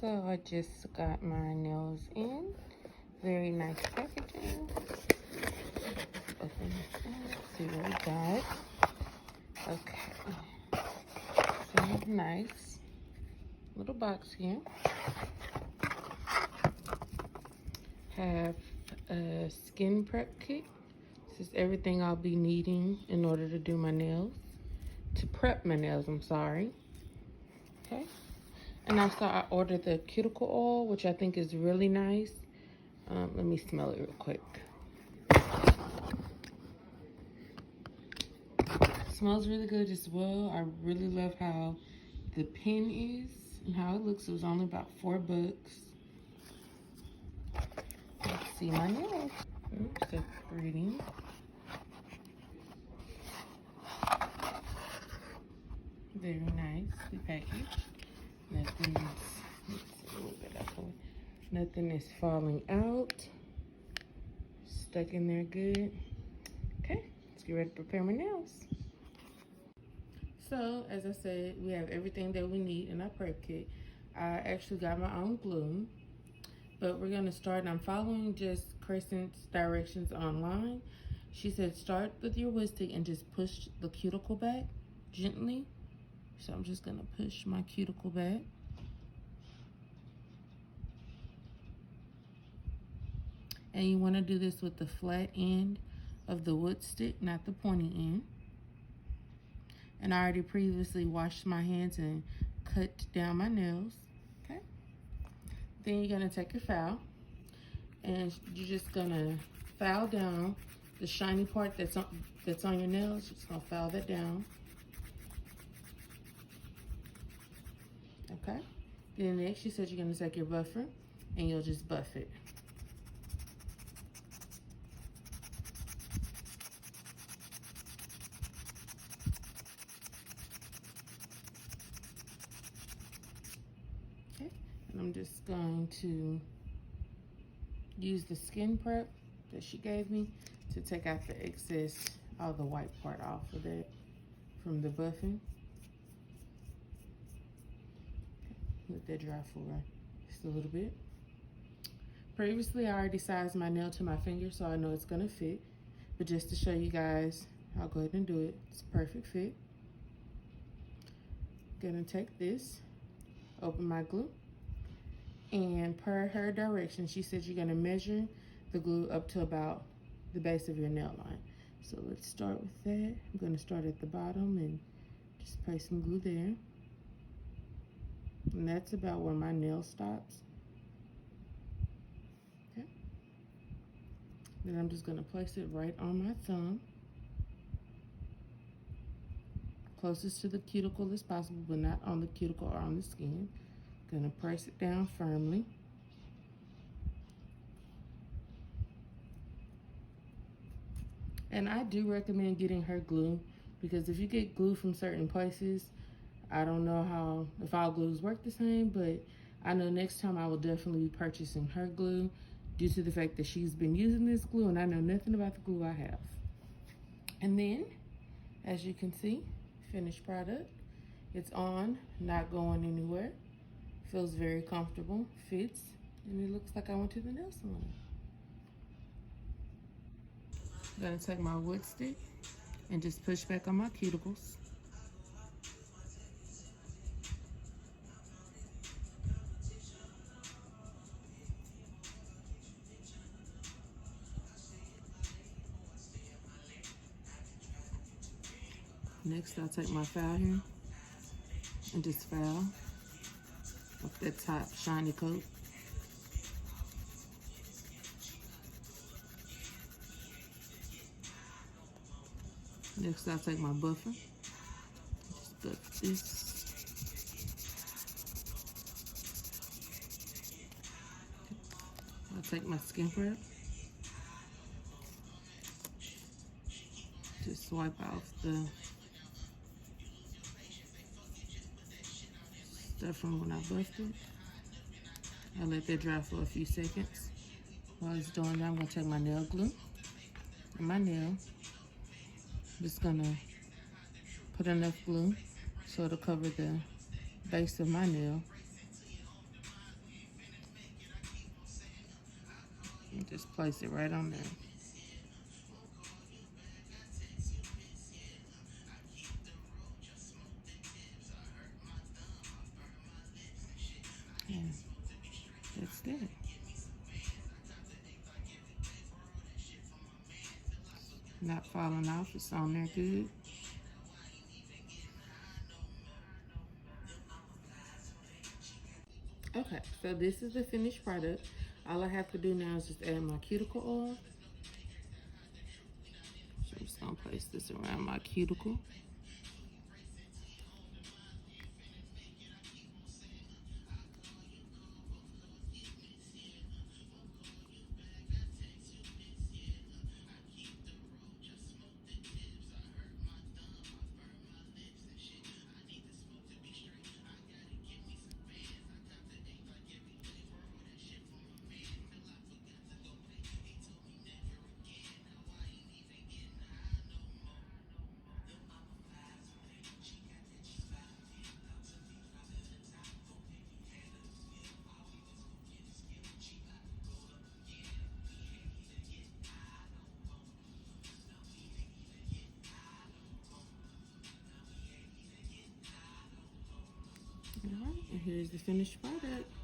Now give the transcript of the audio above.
So I just got my nails in. Very nice packaging. Open this up, see what we got. Okay. So nice little box here. Have a skin prep kit. This is everything I'll be needing in order to do my nails. To prep my nails, I'm sorry. Okay. And also I ordered the cuticle oil, which I think is really nice. Let me smell it real quick. It smells really good as well. I really love how the pen is and how it looks. It was only about $4. Let's see my nails. Oops, so pretty. Very nicely packaged. Nothing Nothing is falling out. Stuck in there good. Okay, let's get ready to prepare my nails. So, as I said, we have everything that we need in our prep kit. I actually got my own glue, but we're gonna start, and I'm following just Pressons directions online. She said start with your wood stick and just push the cuticle back gently. So I'm just gonna push my cuticle back. And you wanna do this with the flat end of the wood stick, not the pointy end. And I already previously washed my hands and cut down my nails, okay? Then you're gonna take your file and you're just gonna file down the shiny part that's on your nails. Just gonna file that down. Okay? Then next, she said you're gonna take your buffer and you'll just buff it. Okay, and I'm just going to use the skin prep that she gave me to take out the excess, all the white part off of that from the buffing. Let that dry for just a little bit. Previously, I already sized my nail to my finger, so I know it's gonna fit. But just to show you guys, I'll go ahead and do it. It's a perfect fit. Gonna take this, open my glue, and per her direction, she said you're gonna measure the glue up to about the base of your nail line. So let's start with that. I'm gonna start at the bottom and just place some glue there. And that's about where my nail stops. Okay. Then I'm just gonna place it right on my thumb. Closest to the cuticle as possible, but not on the cuticle or on the skin. Gonna press it down firmly. And I do recommend getting her glue, because if you get glue from certain places, I don't know how, if all glues work the same, but I know next time I will definitely be purchasing her glue due to the fact that she's been using this glue and I know nothing about the glue I have. And then, as you can see, finished product. It's on, not going anywhere. Feels very comfortable, fits, and it looks like I went to the nail salon. I'm gonna take my wood stick and just push back on my cuticles. Next, I'll take my file here and just file off that top shiny coat. Next, I'll take my buffer. Just buff this. I'll take my skin prep. Just swipe off the stuff from when I buffed it. I'll let that dry for a few seconds. While it's doing that, I'm gonna take my nail glue and my nail. Just gonna put enough glue so it'll cover the base of my nail. Just place it right on there. Yeah, that's it. Not falling off, it's on there good. Okay, so this is the finished product. All I have to do now is just add my cuticle oil. So I'm just gonna place this around my cuticle. All right, and here's the finished product.